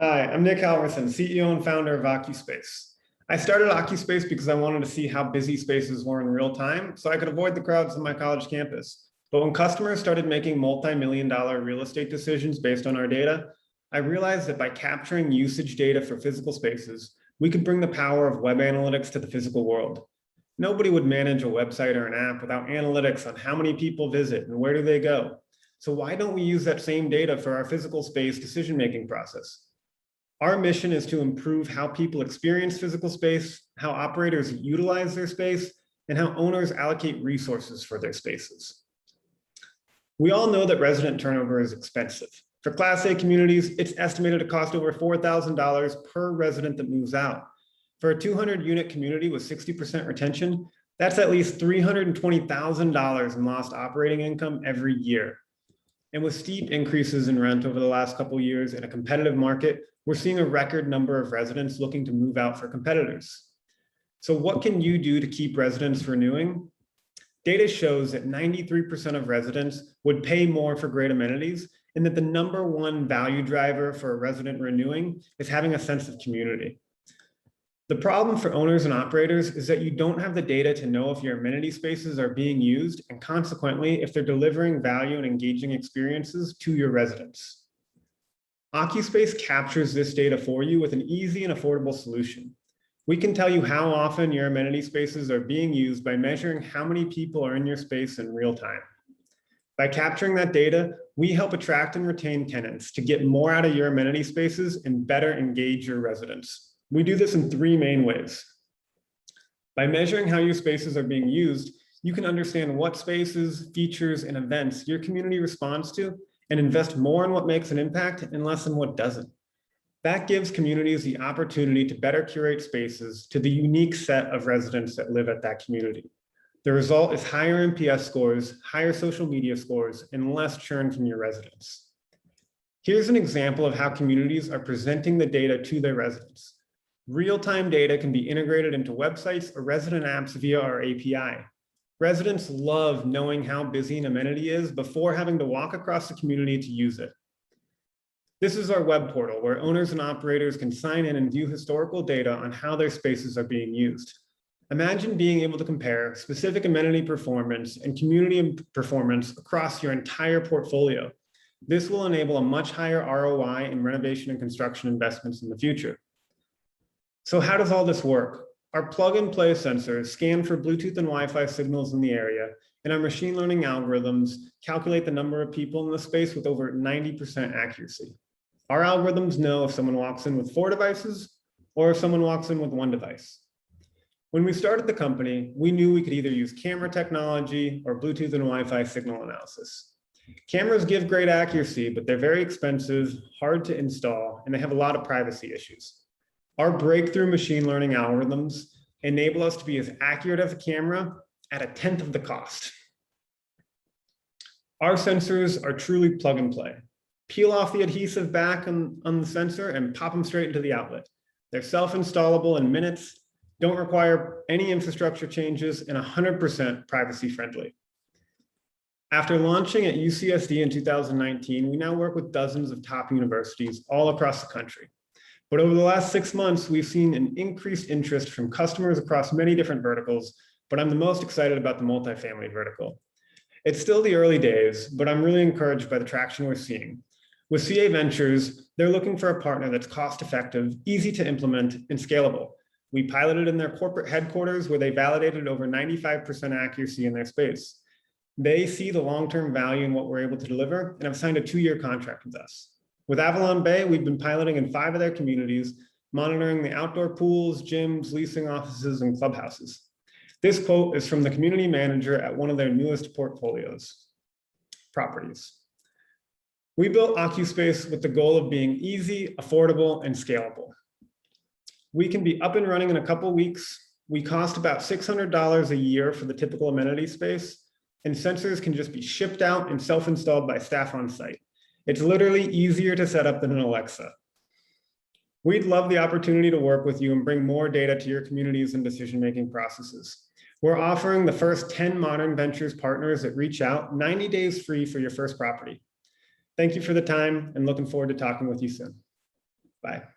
Hi, I'm Nick Halverson, CEO and founder of Occuspace. I started Occuspace because I wanted to see how busy spaces were in real time so I could avoid the crowds on my college campus. But when customers started making multi-million-dollar real estate decisions based on our data, I realized that by capturing usage data for physical spaces, we could bring the power of web analytics to the physical world. Nobody would manage a website or an app without analytics on how many people visit and where do they go. So why don't we use that same data for our physical space decision-making process? Our mission is to improve how people experience physical space, how operators utilize their space, and how owners allocate resources for their spaces. We all know that resident turnover is expensive. For Class A communities, it's estimated to cost over $4,000 per resident that moves out. For a 200-unit community with 60% retention, that's at least $320,000 in lost operating income every year. And with steep increases in rent over the last couple of years in a competitive market, we're seeing a record number of residents looking to move out for competitors. So what can you do to keep residents renewing? Data shows that 93% of residents would pay more for great amenities, and that the #1 value driver for a resident renewing is having a sense of community. The problem for owners and operators is that you don't have the data to know if your amenity spaces are being used, and consequently, if they're delivering value and engaging experiences to your residents. Occuspace captures this data for you with an easy and affordable solution. We can tell you how often your amenity spaces are being used by measuring how many people are in your space in real time. By capturing that data, we help attract and retain tenants to get more out of your amenity spaces and better engage your residents. We do this in 3 main ways. By measuring how your spaces are being used, you can understand what spaces, features, and events your community responds to and invest more in what makes an impact and less in what doesn't. That gives communities the opportunity to better curate spaces to the unique set of residents that live at that community. The result is higher NPS scores, higher social media scores, and less churn from your residents. Here's an example of how communities are presenting the data to their residents. Real-time data can be integrated into websites or resident apps via our API. Residents love knowing how busy an amenity is before having to walk across the community to use it. This is our web portal where owners and operators can sign in and view historical data on how their spaces are being used. Imagine being able to compare specific amenity performance and community performance across your entire portfolio. This will enable a much higher ROI in renovation and construction investments in the future. So how does all this work? Our plug-and-play sensors scan for Bluetooth and Wi-Fi signals in the area, and our machine learning algorithms calculate the number of people in the space with over 90% accuracy. Our algorithms know if someone walks in with 4 devices or if someone walks in with 1 device. When we started the company, we knew we could either use camera technology or Bluetooth and Wi-Fi signal analysis. Cameras give great accuracy, but they're very expensive, hard to install, and they have a lot of privacy issues. Our breakthrough machine learning algorithms enable us to be as accurate as a camera at 1/10 of the cost. Our sensors are truly plug and play. Peel off the adhesive back on the sensor and pop them straight into the outlet. They're self-installable in minutes, don't require any infrastructure changes, and 100% privacy friendly. After launching at UCSD in 2019, we now work with dozens of top universities all across the country. But over the last 6 months, we've seen an increased interest from customers across many different verticals, but I'm the most excited about the multifamily vertical. It's still the early days, but I'm really encouraged by the traction we're seeing. With CA Ventures, they're looking for a partner that's cost-effective, easy to implement, and scalable. We piloted in their corporate headquarters where they validated over 95% accuracy in their space. They see the long-term value in what we're able to deliver and have signed a 2-year contract with us. With Avalon Bay, we've been piloting in 5 of their communities, monitoring the outdoor pools, gyms, leasing offices, and clubhouses. This quote is from the community manager at one of their newest properties. We built Occuspace with the goal of being easy, affordable, and scalable. We can be up and running in a couple weeks. We cost about $600 a year for the typical amenity space, and sensors can just be shipped out and self-installed by staff on site. It's literally easier to set up than an Alexa. We'd love the opportunity to work with you and bring more data to your communities and decision-making processes. We're offering the first 10 Modern Ventures partners that reach out 90 days free for your first property. Thank you for the time and looking forward to talking with you soon. Bye.